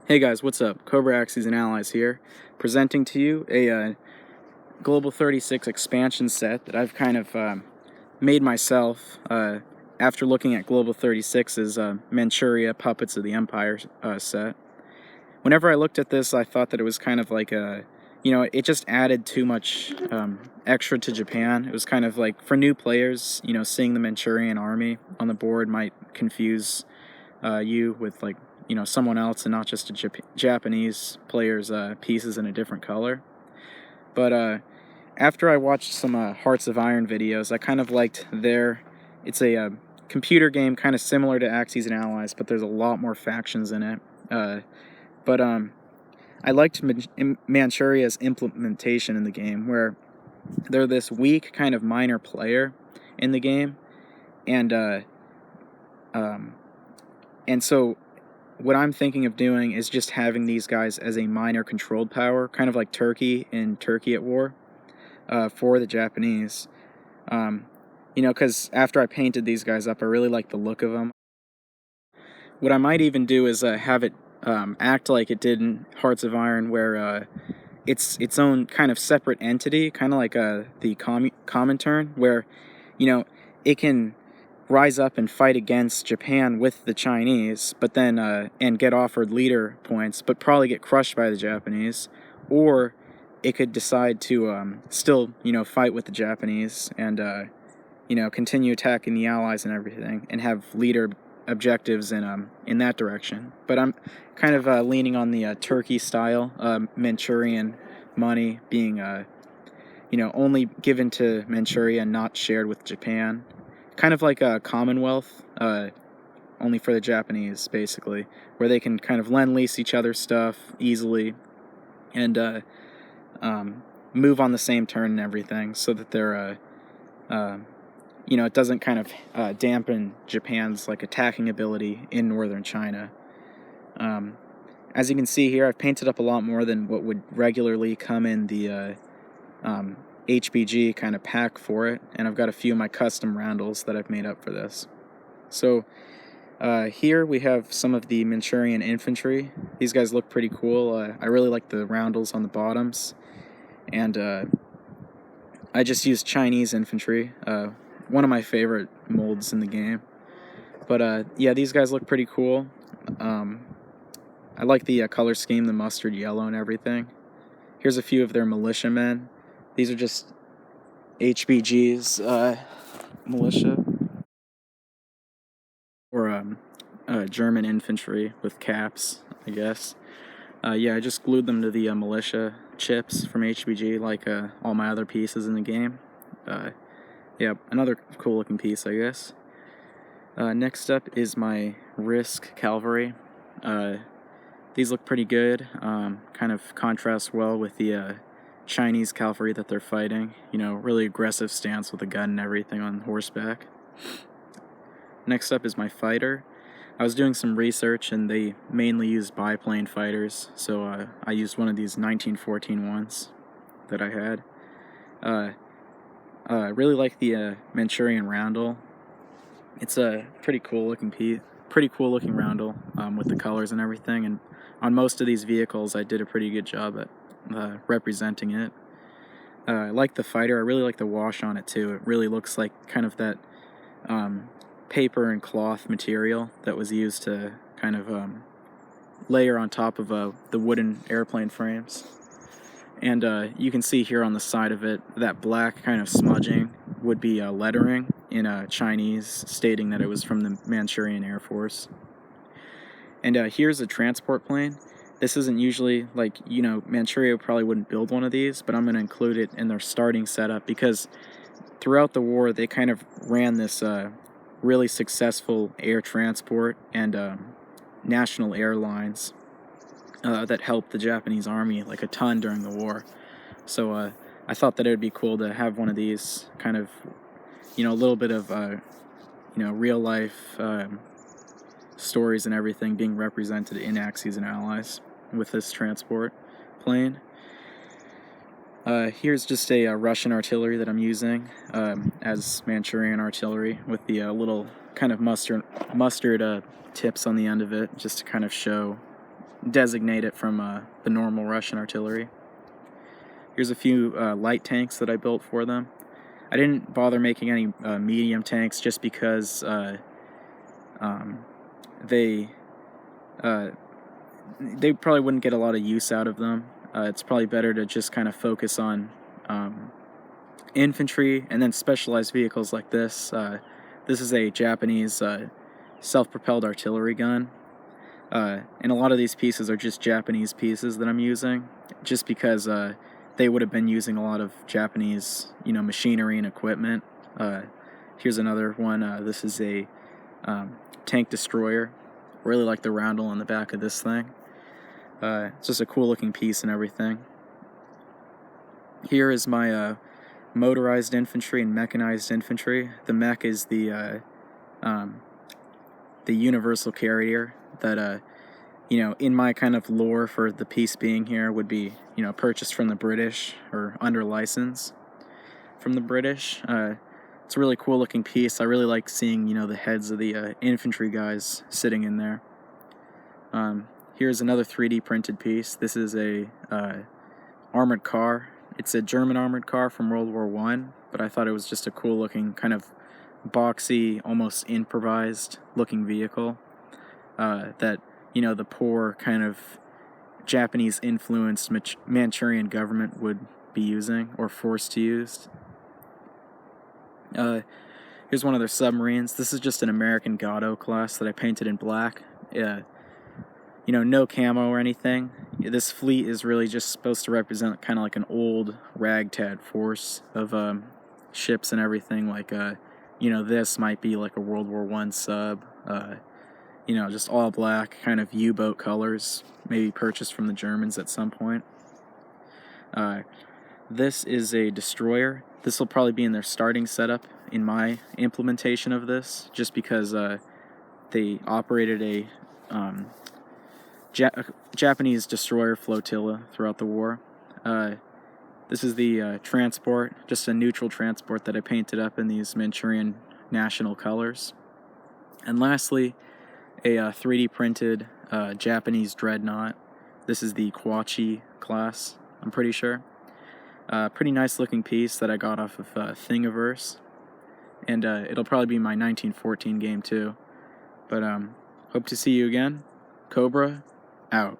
Hey guys, what's up? Cobra Axes and Allies here, presenting to you a Global 36 expansion set that I've kind of made myself after looking at Global 36's Manchuria Puppets of the Empire set. Whenever I looked at this, I thought that it was kind of like it just added too much extra to Japan. It was kind of like, for new players, seeing the Manchurian army on the board might confuse you with someone else and not just a Japanese player's pieces in a different color. But after I watched some Hearts of Iron videos, I kind of liked it's a computer game kind of similar to Axes and Allies, but there's a lot more factions in it. But I liked Manchuria's implementation in the game, where they're this weak kind of minor player in the game, and so what I'm thinking of doing is just having these guys as a minor controlled power, kind of like Turkey in Turkey at War, for the Japanese. Because after I painted these guys up, I really like the look of them. What I might even do is have it act like it did in Hearts of Iron, where it's its own kind of separate entity, kind of like the Comintern, where it can rise up and fight against Japan with the Chinese, but then and get offered leader points, but probably get crushed by the Japanese, or it could decide to still fight with the Japanese and continue attacking the Allies and everything, and have leader objectives in that direction. But I'm kind of leaning on the Turkey style Manchurian money being only given to Manchuria and not shared with Japan. Kind of like a Commonwealth, only for the Japanese, basically, where they can kind of lend lease each other's stuff easily and move on the same turn and everything, so that they're it doesn't kind of dampen Japan's attacking ability in northern China. As you can see here, I've painted up a lot more than what would regularly come in the HBG kind of pack for it, and I've got a few of my custom roundels that I've made up for this. So here we have some of the Manchurian infantry. These guys look pretty cool. I really like the roundels on the bottoms, and I just used Chinese infantry, one of my favorite molds in the game. But yeah, these guys look pretty cool. I like the color scheme, the mustard yellow and everything. Here's a few of their militiamen. These are just HBG's militia, or German infantry with caps, I guess. Yeah, I just glued them to the militia chips from HBG, like all my other pieces in the game. Yeah, another cool looking piece, I guess. Next up is my Risk Cavalry. These look pretty good, kind of contrast well with the Chinese cavalry that they're fighting. Really aggressive stance with a gun and everything on horseback. Next up is my fighter. I was doing some research, and they mainly used biplane fighters, so I used one of these 1914 ones that I had. I really like the Manchurian roundel. It's a pretty cool looking roundel with the colors and everything, and on most of these vehicles I did a pretty good job at representing it. I like the fighter. I really like the wash on it too. It really looks like kind of that paper and cloth material that was used to kind of layer on top of the wooden airplane frames. And you can see here on the side of it, that black kind of smudging would be lettering in Chinese, stating that it was from the Manchurian Air Force. And here's a transport plane. This isn't usually, Manchuria probably wouldn't build one of these, but I'm going to include it in their starting setup, because throughout the war they kind of ran this really successful air transport and national airlines that helped the Japanese army a ton during the war. So I thought that it would be cool to have one of these, kind of, a little bit of real life stories and everything being represented in Axes and Allies with this transport plane. Here's just a Russian artillery that I'm using as Manchurian artillery, with the little kind of mustard tips on the end of it, just to kind of show designate it from the normal Russian artillery. Here's a few light tanks that I built for them. I didn't bother making any medium tanks just because they probably wouldn't get a lot of use out of them. It's probably better to just kind of focus on infantry and then specialized vehicles like this. This is a Japanese self-propelled artillery gun. And a lot of these pieces are just Japanese pieces that I'm using, just because they would have been using a lot of Japanese, machinery and equipment. Here's another one. This is a tank destroyer. Really like the roundel on the back of this thing. It's just a cool looking piece and everything. Here is my motorized infantry and mechanized infantry. The mech is the universal carrier that in my kind of lore for the piece being here would be purchased from the British or under license from the British. It's a really cool looking piece. I really like seeing the heads of the infantry guys sitting in there. Here's another 3D printed piece. This is a armored car. It's a German armored car from World War I, but I thought it was just a cool looking kind of boxy, almost improvised looking vehicle that the poor kind of Japanese influenced Manchurian government would be using or forced to use. Here's one of their submarines. This is just an American Gatto class that I painted in black. No camo or anything. This fleet is really just supposed to represent kind of like an old ragtag force of ships and everything. Like this might be like a World War I sub. Just all black, kind of U-boat colors, maybe purchased from the Germans at some point. This is a destroyer. This will probably be in their starting setup in my implementation of this, just because they operated a Japanese destroyer flotilla throughout the war. This is the transport, just a neutral transport that I painted up in these Manchurian national colors. And lastly, a 3D printed Japanese dreadnought. This is the Kwachi class, I'm pretty sure. Pretty nice looking piece that I got off of Thingiverse. And it'll probably be my 1914 game too. But hope to see you again. Cobra, out.